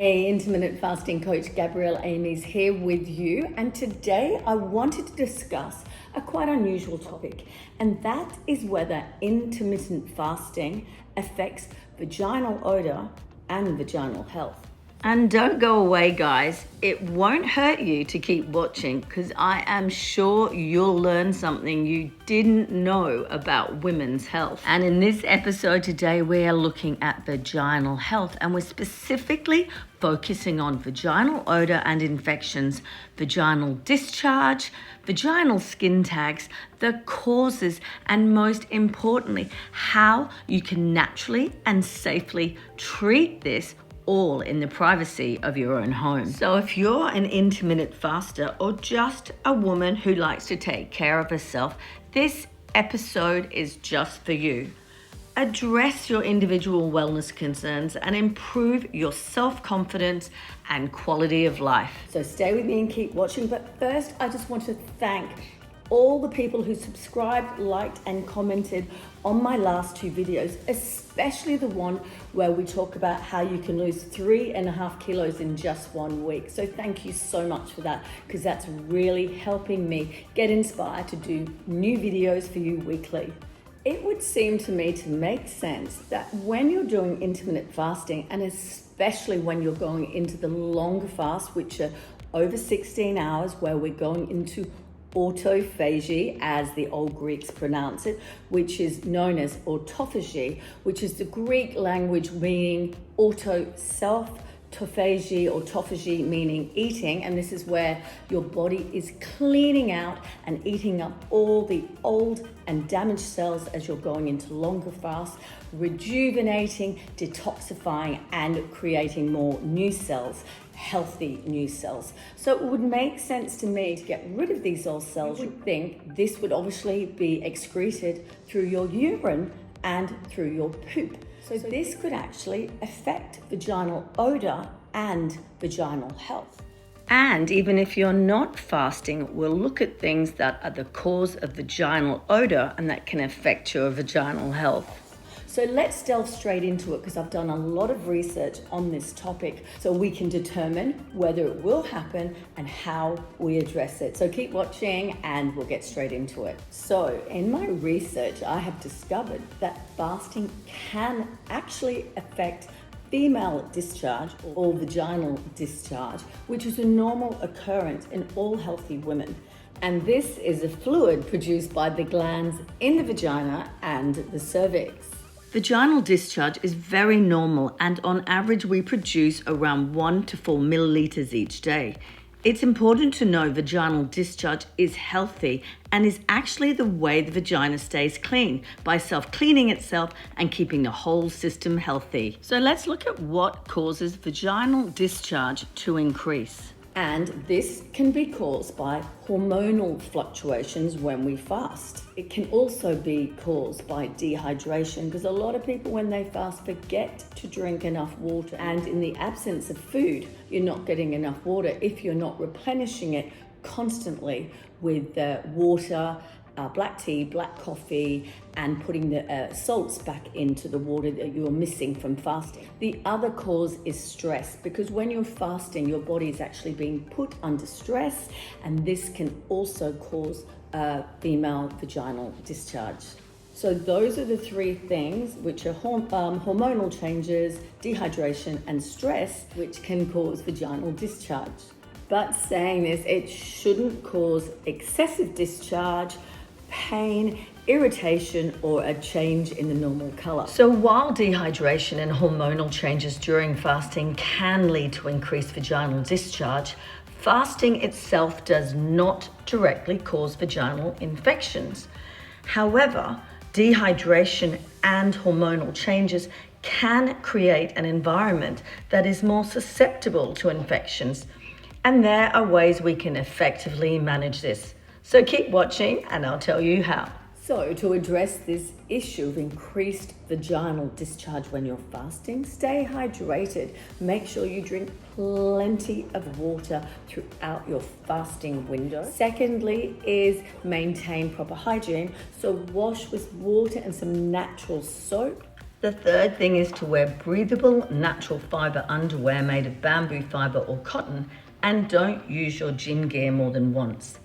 Hey, intermittent fasting coach Gabrielle Amy's here with you, and today I wanted to discuss a quite unusual topic, and that is whether intermittent fasting affects vaginal odor and vaginal health. And don't go away, guys. It won't hurt you to keep watching, because I am sure you'll learn something you didn't know about women's health. And in this episode today, we are looking at vaginal health, and we're specifically focusing on vaginal odor and infections, vaginal discharge, vaginal skin tags, the causes, and most importantly, how you can naturally and safely treat this all in the privacy of your own home. So if you're an intermittent faster or just a woman who likes to take care of herself, this episode is just for you. Address your individual wellness concerns and improve your self-confidence and quality of life. So stay with me and keep watching. But first, I just want to thank all the people who subscribed, liked, and commented on my last two videos, especially the one where we talk about how you can lose 3.5 kilos in just 1 week. So thank you so much for that, because that's really helping me get inspired to do new videos for you weekly. It would seem to me to make sense that when you're doing intermittent fasting, and especially when you're going into the longer fast, which are over 16 hours, where we're going into autophagy, as the old Greeks pronounce it, which is known as autophagy, which is the Greek language meaning auto, self, autophagy meaning eating, and this is where your body is cleaning out and eating up all the old and damaged cells as you're going into longer fasts, rejuvenating, detoxifying, and creating more new cells, healthy new cells. So it would make sense to me to get rid of these old cells. You would think this would obviously be excreted through your urine and through your poop. So this could actually affect vaginal odor and vaginal health. And even if you're not fasting, we'll look at things that are the cause of vaginal odor and that can affect your vaginal health. So let's delve straight into it, because I've done a lot of research on this topic so we can determine whether it will happen and how we address it. So keep watching and we'll get straight into it. So in my research, I have discovered that fasting can actually affect female discharge or vaginal discharge, which is a normal occurrence in all healthy women. And this is a fluid produced by the glands in the vagina and the cervix. Vaginal discharge is very normal, and on average we produce around 1 to 4 milliliters each day. It's important to know vaginal discharge is healthy and is actually the way the vagina stays clean, by self-cleaning itself and keeping the whole system healthy. So let's look at what causes vaginal discharge to increase. And this can be caused by hormonal fluctuations when we fast. It can also be caused by dehydration, because a lot of people when they fast forget to drink enough water, and in the absence of food, you're not getting enough water if you're not replenishing it constantly with water, black tea, black coffee, and putting the salts back into the water that you're missing from fasting. The other cause is stress, because when you're fasting, your body is actually being put under stress, and this can also cause female vaginal discharge. So those are the three things, which are hormonal changes, dehydration, and stress, which can cause vaginal discharge. But saying this, it shouldn't cause excessive discharge, pain, irritation, or a change in the normal color. So while dehydration and hormonal changes during fasting can lead to increased vaginal discharge, fasting itself does not directly cause vaginal infections. However, dehydration and hormonal changes can create an environment that is more susceptible to infections, and there are ways we can effectively manage this. So keep watching and I'll tell you how. So to address this issue of increased vaginal discharge when you're fasting, stay hydrated. Make sure you drink plenty of water throughout your fasting window. Secondly is maintain proper hygiene. So wash with water and some natural soap. The third thing is to wear breathable, natural fiber underwear made of bamboo fiber or cotton, and don't use your gym gear more than once.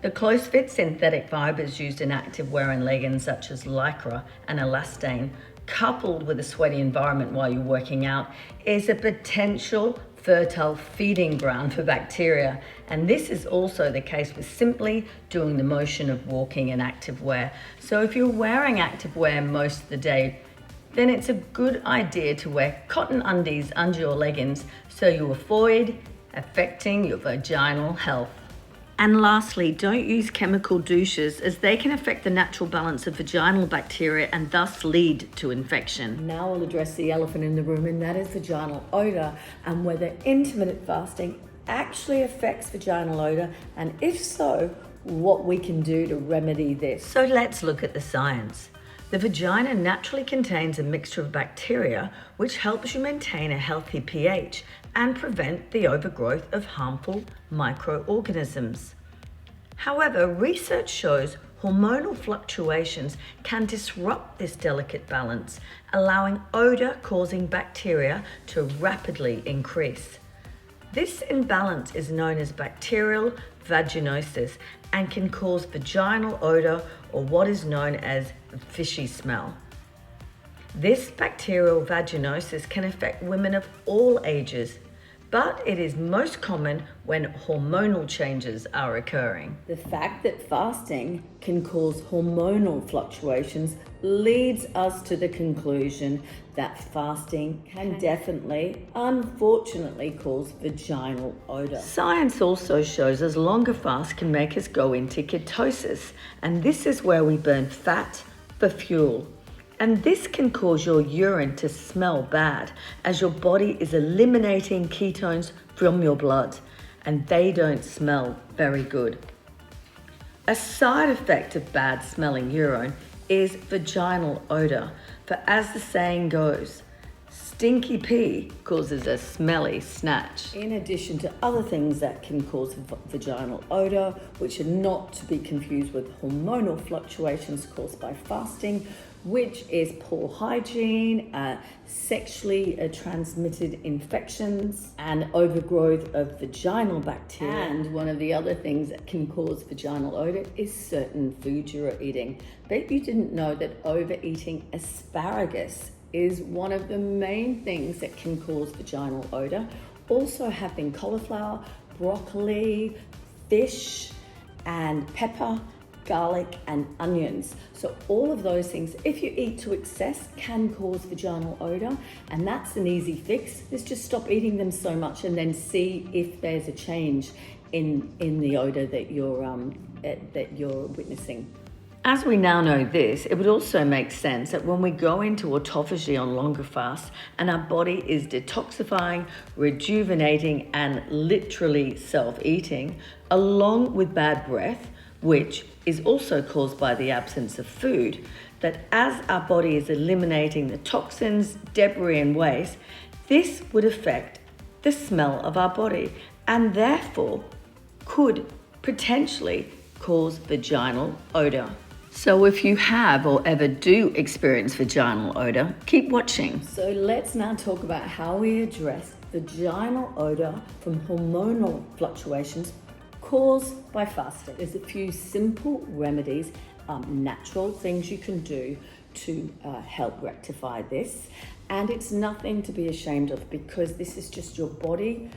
The close-fit synthetic fibers used in activewear and leggings such as lycra and elastane, coupled with a sweaty environment while you're working out, is a potential fertile feeding ground for bacteria. And this is also the case with simply doing the motion of walking in activewear. So if you're wearing activewear most of the day, then it's a good idea to wear cotton undies under your leggings so you avoid affecting your vaginal health. And lastly, don't use chemical douches as they can affect the natural balance of vaginal bacteria and thus lead to infection. Now I'll address the elephant in the room, and that is vaginal odor and whether intermittent fasting actually affects vaginal odor, and if so, what we can do to remedy this. So let's look at the science. The vagina naturally contains a mixture of bacteria which helps you maintain a healthy pH and prevent the overgrowth of harmful microorganisms. However, research shows hormonal fluctuations can disrupt this delicate balance, allowing odor-causing bacteria to rapidly increase. This imbalance is known as bacterial vaginosis and can cause vaginal odor, or what is known as fishy smell. This bacterial vaginosis can affect women of all ages, but it is most common when hormonal changes are occurring. The fact that fasting can cause hormonal fluctuations leads us to the conclusion that fasting can definitely, unfortunately, cause vaginal odor. Science also shows us longer fasts can make us go into ketosis, and this is where we burn fat for fuel. And this can cause your urine to smell bad as your body is eliminating ketones from your blood, and they don't smell very good. A side effect of bad smelling urine is vaginal odor, for as the saying goes, stinky pee causes a smelly snatch. In addition to other things that can cause vaginal odor, which are not to be confused with hormonal fluctuations caused by fasting, which is poor hygiene, sexually transmitted infections, and overgrowth of vaginal bacteria. And one of the other things that can cause vaginal odor is certain foods you're eating. Bet you didn't know that overeating asparagus is one of the main things that can cause vaginal odor. Also having cauliflower, broccoli, fish, and pepper, garlic, and onions. So all of those things, if you eat to excess, can cause vaginal odor, and that's an easy fix. Is just stop eating them so much and then see if there's a change in the odor that you're witnessing. As we now know this, it would also make sense that when we go into autophagy on longer fasts and our body is detoxifying, rejuvenating, and literally self-eating, along with bad breath, which is also caused by the absence of food, that as our body is eliminating the toxins, debris, and waste, this would affect the smell of our body and therefore could potentially cause vaginal odor. So if you have or ever do experience vaginal odor, keep watching. So let's now talk about how we address vaginal odor from hormonal fluctuations caused by fasting. There's a few simple remedies, natural things you can do to help rectify this. And it's nothing to be ashamed of, because this is just your body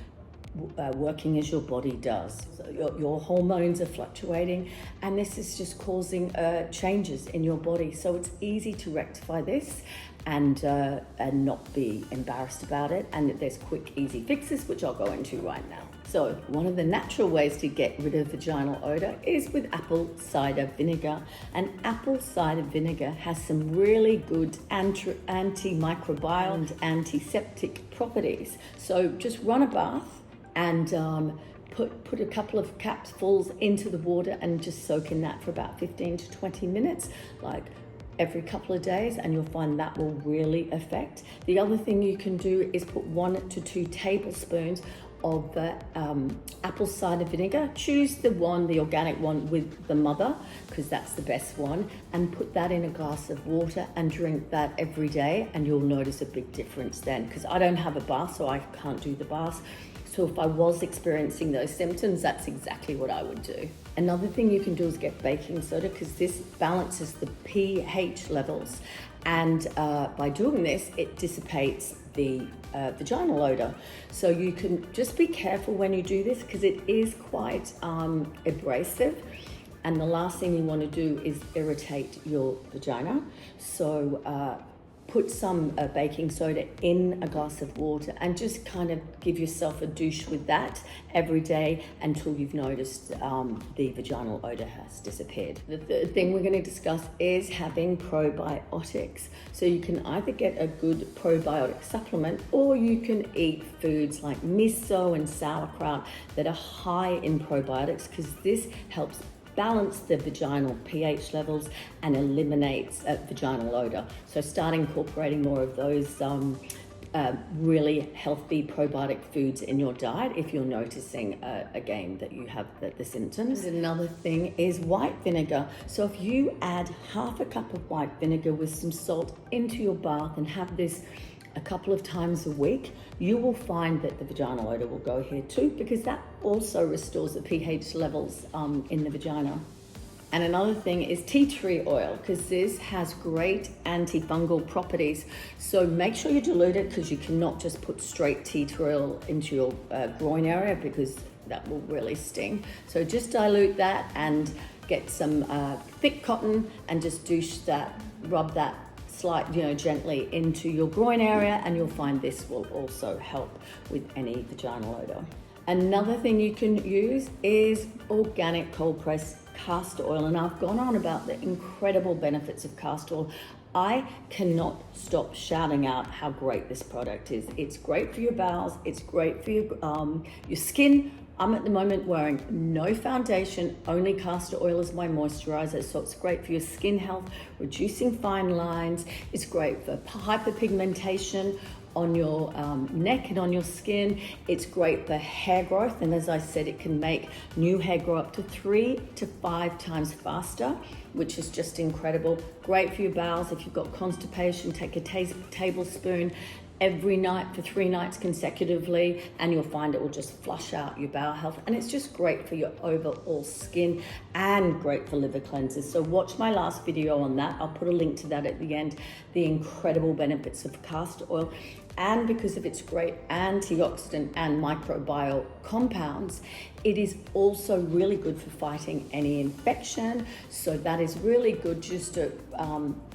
working as your body does. So your hormones are fluctuating, and this is just causing changes in your body. So it's easy to rectify this and not be embarrassed about it. And there's quick, easy fixes, which I'll go into right now. So one of the natural ways to get rid of vaginal odor is with apple cider vinegar. And apple cider vinegar has some really good antimicrobial and antiseptic properties. So just run a bath and put a couple of capfuls into the water and just soak in that for about 15 to 20 minutes, like every couple of days, and you'll find that will really affect. The other thing you can do is put 1 to 2 tablespoons of apple cider vinegar. Choose the organic one with the mother, because that's the best one, and put that in a glass of water and drink that every day, and you'll notice a big difference then. Because I don't have a bath, so I can't do the bath. So if I was experiencing those symptoms, that's exactly what I would do. Another thing you can do is get baking soda, because this balances the pH levels. And by doing this, it dissipates the vaginal odor. So you can just be careful when you do this, because it is quite abrasive. And the last thing you want to do is irritate your vagina. So put some baking soda in a glass of water and just kind of give yourself a douche with that every day until you've noticed the vaginal odor has disappeared. The third thing we're going to discuss is having probiotics. So you can either get a good probiotic supplement, or you can eat foods like miso and sauerkraut that are high in probiotics, because this helps balance the vaginal pH levels and eliminates vaginal odor. So start incorporating more of those really healthy probiotic foods in your diet if you're noticing again that you have the symptoms. Another thing is white vinegar. So if you add half a cup of white vinegar with some salt into your bath and have this a couple of times a week, you will find that the vaginal odor will go here too, because that also restores the pH levels in the vagina. And another thing is tea tree oil, because this has great antifungal properties. So make sure you dilute it, because you cannot just put straight tea tree oil into your groin area, because that will really sting. So just dilute that and get some thick cotton and just douche that, rub that gently into your groin area, and you'll find this will also help with any vaginal odor. Another thing you can use is organic cold pressed castor oil, and I've gone on about the incredible benefits of castor oil. I cannot stop shouting out how great this product is. It's great for your bowels, it's great for your skin. I'm at the moment wearing no foundation, only castor oil as my moisturizer, so it's great for your skin health, reducing fine lines. It's great for hyperpigmentation on your neck and on your skin. It's great for hair growth, and as I said, it can make new hair grow up to 3 to 5 times faster, which is just incredible. Great for your bowels. If you've got constipation, take a tablespoon every night for 3 nights consecutively, and you'll find it will just flush out your bowel health. And it's just great for your overall skin and great for liver cleansers. So watch my last video on that. I'll put a link to that at the end. The incredible benefits of castor oil. And because of its great antioxidant and microbial compounds, it is also really good for fighting any infection. So that is really good. Just to,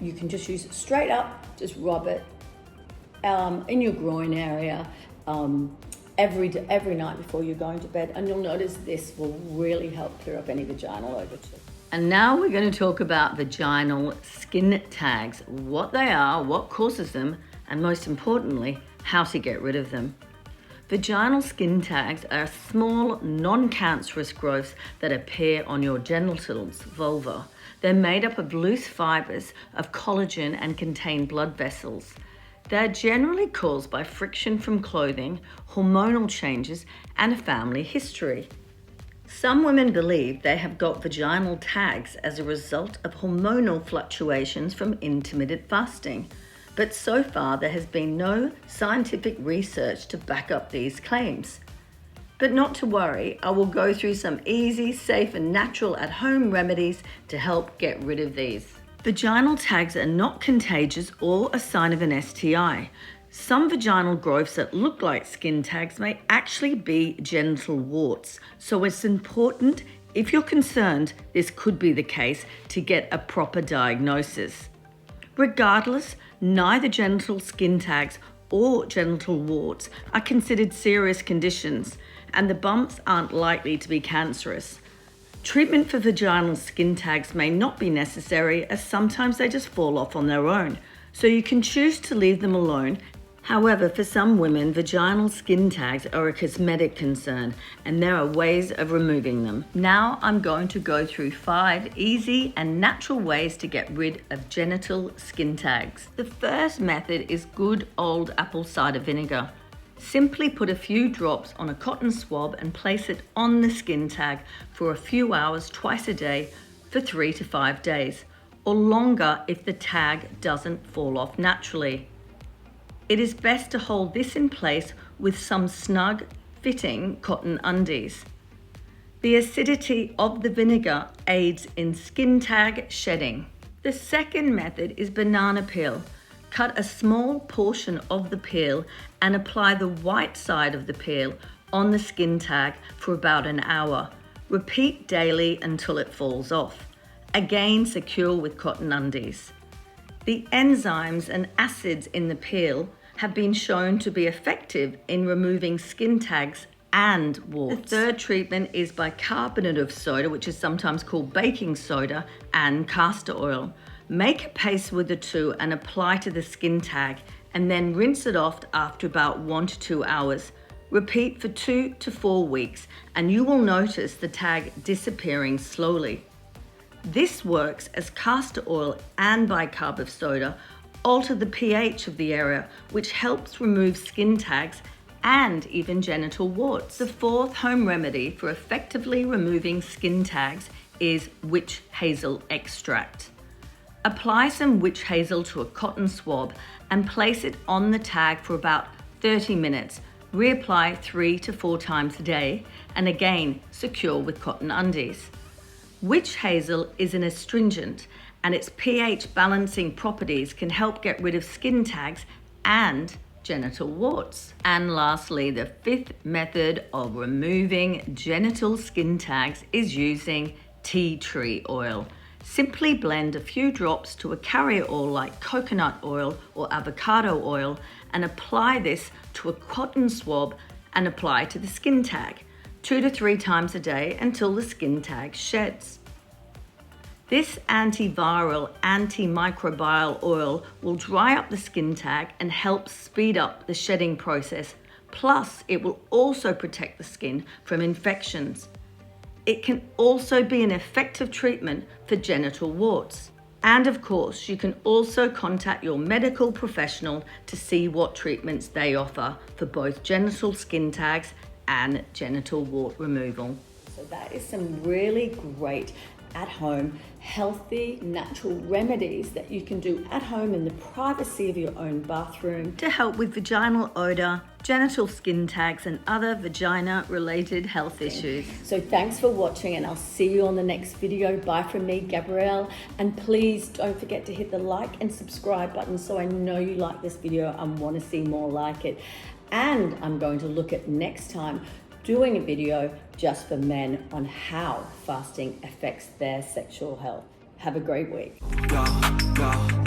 you can just use it straight up, just rub it in your groin area every night before you're going to bed, and you'll notice this will really help clear up any vaginal odor too. And now we're going to talk about vaginal skin tags, what they are, what causes them, and most importantly, how to get rid of them. Vaginal skin tags are small, non-cancerous growths that appear on your genitals, vulva. They're made up of loose fibers of collagen and contain blood vessels. They're generally caused by friction from clothing, hormonal changes, and a family history. Some women believe they have got vaginal tags as a result of hormonal fluctuations from intermittent fasting, but so far there has been no scientific research to back up these claims. But not to worry, I will go through some easy, safe, and natural at-home remedies to help get rid of these. Vaginal tags are not contagious or a sign of an STI. Some vaginal growths that look like skin tags may actually be genital warts, so it's important, if you're concerned this could be the case, to get a proper diagnosis. Regardless, neither genital skin tags or genital warts are considered serious conditions, and the bumps aren't likely to be cancerous. Treatment for vaginal skin tags may not be necessary, as sometimes they just fall off on their own, so you can choose to leave them alone. However, for some women, vaginal skin tags are a cosmetic concern, and there are ways of removing them. Now I'm going to go through 5 easy and natural ways to get rid of genital skin tags. The first method is good old apple cider vinegar. Simply put a few drops on a cotton swab and place it on the skin tag for a few hours twice a day for 3 to 5 days, or longer if the tag doesn't fall off naturally. It is best to hold this in place with some snug fitting cotton undies. The acidity of the vinegar aids in skin tag shedding. The second method is banana peel. Cut a small portion of the peel and apply the white side of the peel on the skin tag for about an hour. Repeat daily until it falls off. Again, secure with cotton undies. The enzymes and acids in the peel have been shown to be effective in removing skin tags and warts. The third treatment is bicarbonate of soda, which is sometimes called baking soda, and castor oil. Make a paste with the two and apply to the skin tag, and then rinse it off after about 1 to 2 hours. Repeat for 2 to 4 weeks, and you will notice the tag disappearing slowly. This works as castor oil and bicarb of soda alter the pH of the area, which helps remove skin tags and even genital warts. The fourth home remedy for effectively removing skin tags is witch hazel extract. Apply some witch hazel to a cotton swab and place it on the tag for about 30 minutes. Reapply 3 to 4 times a day, and again secure with cotton undies. Witch hazel is an astringent, and its pH balancing properties can help get rid of skin tags and genital warts. And lastly, the fifth method of removing genital skin tags is using tea tree oil. Simply blend a few drops to a carrier oil like coconut oil or avocado oil and apply this to a cotton swab and apply to the skin tag 2 to 3 times a day until the skin tag sheds. This antiviral, antimicrobial oil will dry up the skin tag and help speed up the shedding process. Plus, it will also protect the skin from infections. It can also be an effective treatment for genital warts. And of course, you can also contact your medical professional to see what treatments they offer for both genital skin tags and genital wart removal. So that is some really great at-home, healthy, natural remedies that you can do at home in the privacy of your own bathroom to help with vaginal odor, genital skin tags, and other vagina-related health issues. So thanks for watching, and I'll see you on the next video. Bye from me, Gabrielle, and please don't forget to hit the like and subscribe button so I know you like this video and want to see more like it. And I'm going to look at next time doing a video just for men on how fasting affects their sexual health. Have a great week. Go, go.